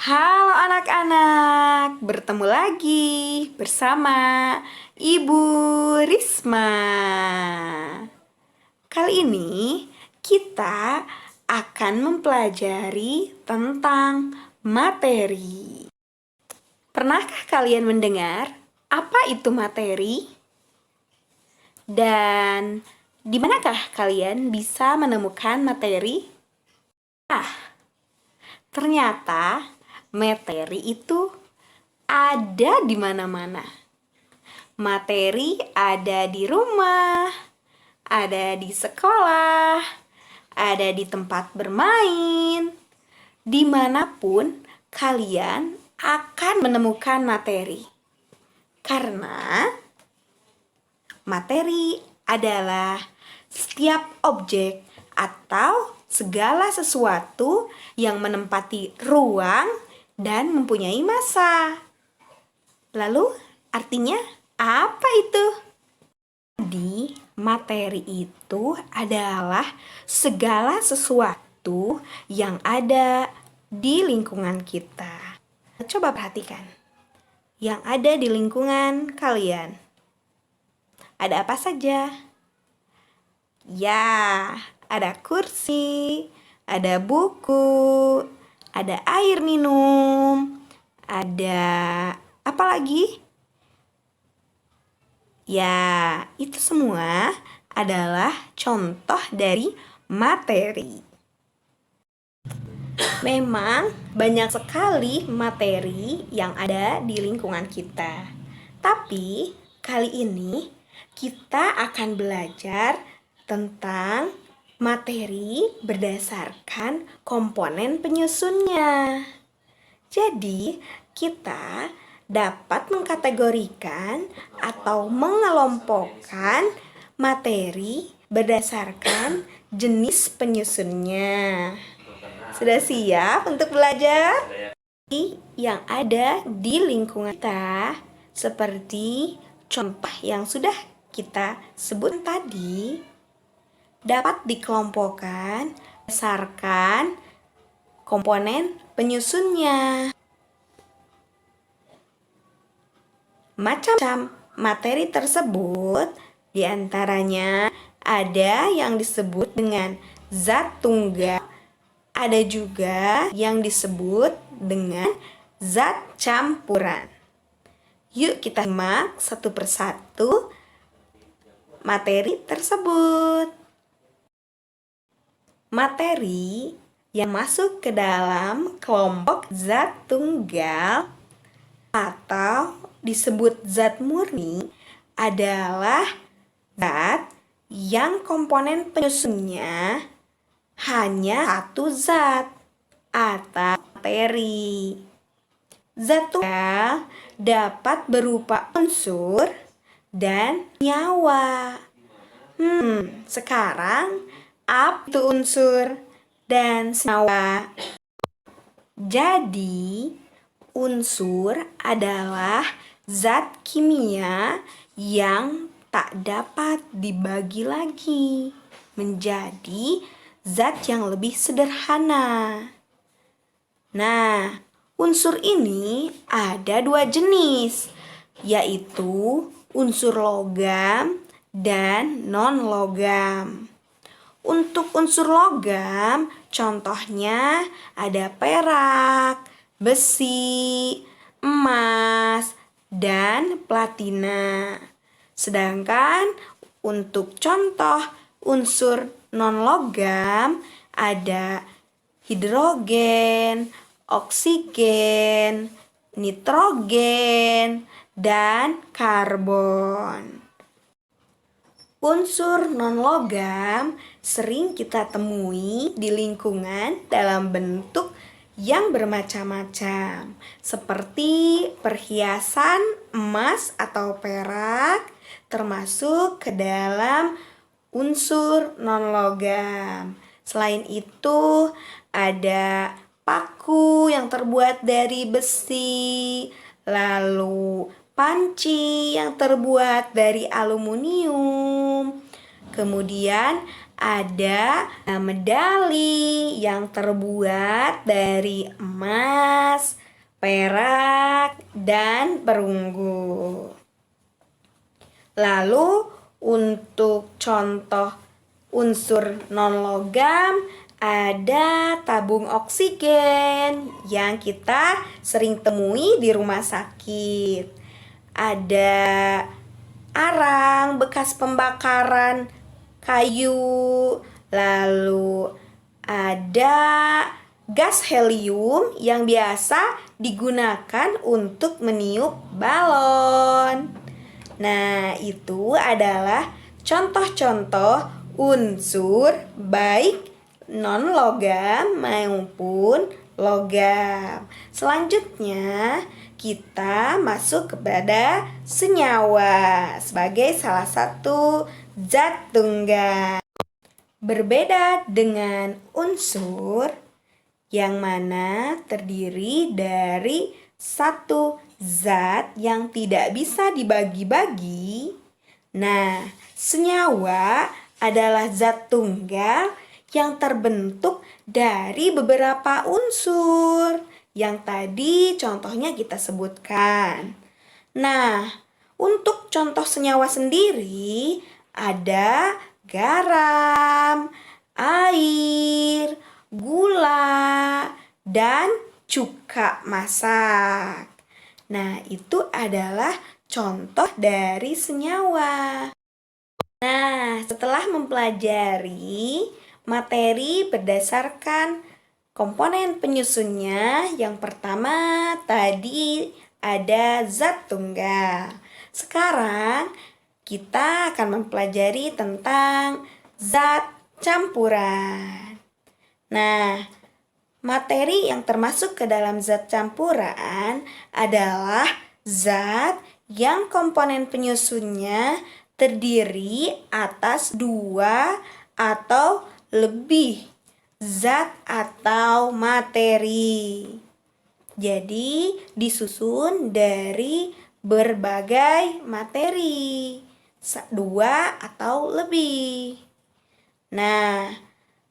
Halo anak-anak, bertemu lagi bersama Ibu Risma. Kali ini kita akan mempelajari tentang materi. Pernahkah kalian mendengar apa itu materi? Dan di manakah kalian bisa menemukan materi? Ternyata materi itu ada di mana-mana. Materi ada di rumah, ada di sekolah, ada di tempat bermain. Dimanapun kalian akan menemukan materi. Karena materi adalah setiap objek atau segala sesuatu yang menempati ruang dan mempunyai massa. Lalu artinya apa itu? Jadi materi itu adalah segala sesuatu yang ada di lingkungan kita. Coba perhatikan yang ada di lingkungan kalian. Ada apa saja? Ya, ada kursi, ada buku, ada air minum, ada apa lagi? Ya, itu semua adalah contoh dari materi. Memang banyak sekali materi yang ada di lingkungan kita. Tapi kali ini kita akan belajar tentang materi berdasarkan komponen penyusunnya. Jadi, kita dapat mengkategorikan atau mengelompokkan materi berdasarkan jenis penyusunnya. Sudah siap untuk belajar? Yang ada di lingkungan kita, seperti contoh yang sudah kita sebut tadi, dapat dikelompokkan berdasarkan komponen penyusunnya. Macam materi tersebut diantaranya ada yang disebut dengan zat tunggal, ada juga yang disebut dengan zat campuran. Yuk kita simak satu persatu materi tersebut. Materi yang masuk ke dalam kelompok zat tunggal atau disebut zat murni adalah zat yang komponen penyusunnya hanya satu zat atau materi. Zat tunggal dapat berupa unsur dan nyawa. Sekarang apa itu unsur dan senyawa? Jadi, unsur adalah zat kimia yang tak dapat dibagi lagi menjadi zat yang lebih sederhana. Nah, unsur ini ada dua jenis, yaitu unsur logam dan non-logam. Untuk unsur logam, contohnya ada perak, besi, emas, dan platina. Sedangkan untuk contoh unsur non-logam ada hidrogen, oksigen, nitrogen, dan karbon. Unsur non-logam sering kita temui di lingkungan dalam bentuk yang bermacam-macam, seperti perhiasan emas atau perak, termasuk ke dalam unsur non-logam. Selain itu, ada paku yang terbuat dari besi, lalu panci yang terbuat dari aluminium. Kemudian ada medali yang terbuat dari emas, perak, dan perunggu. Lalu untuk contoh unsur non-logam ada tabung oksigen yang kita sering temui di rumah sakit. Ada arang bekas pembakaran kayu, lalu ada gas helium yang biasa digunakan untuk meniup balon. Nah, itu adalah contoh-contoh unsur baik non-logam maupun logam. Selanjutnya, kita masuk kepada senyawa sebagai salah satu zat tunggal. Berbeda dengan unsur yang mana terdiri dari satu zat yang tidak bisa dibagi-bagi. Nah, senyawa adalah zat tunggal yang terbentuk dari beberapa unsur yang tadi contohnya kita sebutkan. Nah, untuk contoh senyawa sendiri ada garam, air, gula, dan cuka masak. Nah, itu adalah contoh dari senyawa. Nah, setelah mempelajari materi berdasarkan komponen penyusunnya, yang pertama tadi ada zat tunggal. Sekarang kita akan mempelajari tentang zat campuran. Nah, materi yang termasuk ke dalam zat campuran adalah zat yang komponen penyusunnya terdiri atas dua atau lebih zat atau materi. Jadi, disusun dari berbagai materi, dua atau lebih. Nah,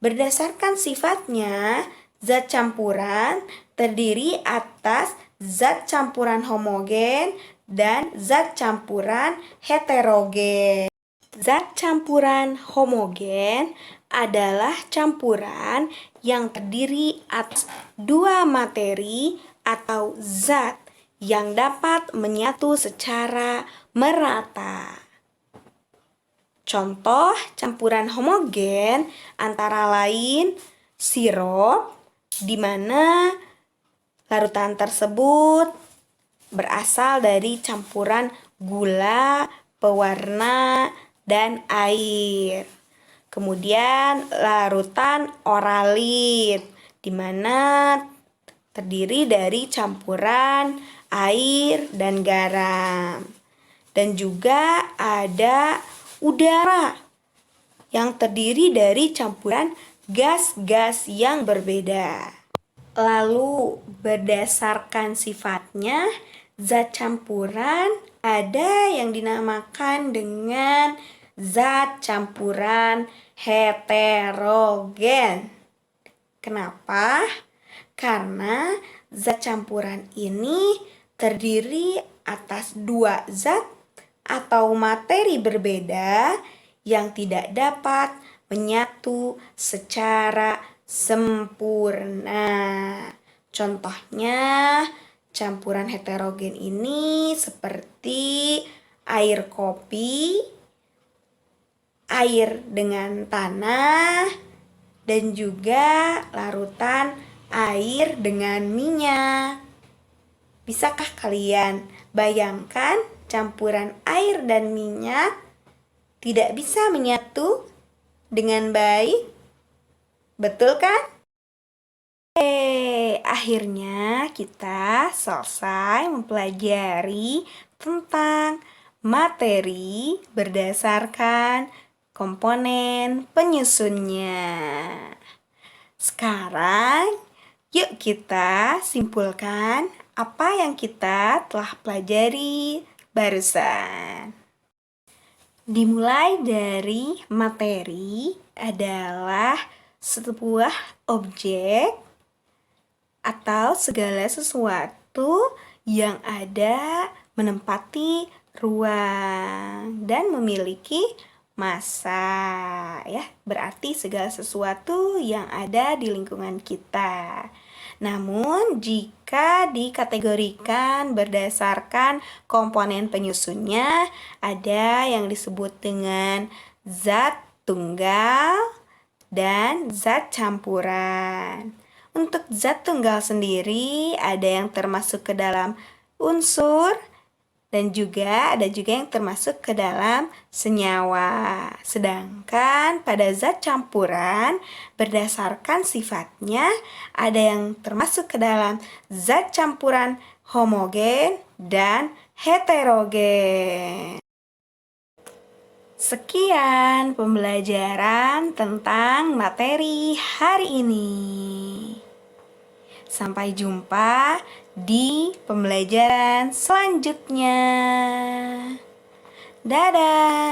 berdasarkan sifatnya, zat campuran terdiri atas zat campuran homogen dan zat campuran heterogen. Zat campuran homogen adalah campuran yang terdiri atas dua materi atau zat yang dapat menyatu secara merata. Contoh campuran homogen antara lain sirup, di mana larutan tersebut berasal dari campuran gula, pewarna, dan air. Kemudian larutan oralit, di mana terdiri dari campuran air dan garam. Dan juga ada udara yang terdiri dari campuran gas-gas yang berbeda. Lalu berdasarkan sifatnya, zat campuran ada yang dinamakan dengan zat campuran heterogen. Kenapa? Karena zat campuran ini terdiri atas dua zat atau materi berbeda yang tidak dapat menyatu secara sempurna. Contohnya, campuran heterogen ini seperti air kopi, air dengan tanah, dan juga larutan air dengan minyak. Bisakah kalian bayangkan campuran air dan minyak tidak bisa menyatu dengan baik? Betul kan? Akhirnya kita selesai mempelajari tentang materi berdasarkan komponen penyusunnya. Sekarang, yuk kita simpulkan apa yang kita telah pelajari barusan. Dimulai dari materi adalah sebuah objek atau segala sesuatu yang ada menempati ruang dan memiliki massa, ya. Berarti segala sesuatu yang ada di lingkungan kita. Namun, jika dikategorikan berdasarkan komponen penyusunnya, ada yang disebut dengan zat tunggal dan zat campuran. Untuk zat tunggal sendiri ada yang termasuk ke dalam unsur dan ada juga yang termasuk ke dalam senyawa. Sedangkan pada zat campuran berdasarkan sifatnya ada yang termasuk ke dalam zat campuran homogen dan heterogen. Sekian pembelajaran tentang materi hari ini. Sampai jumpa di pembelajaran selanjutnya. Dadah!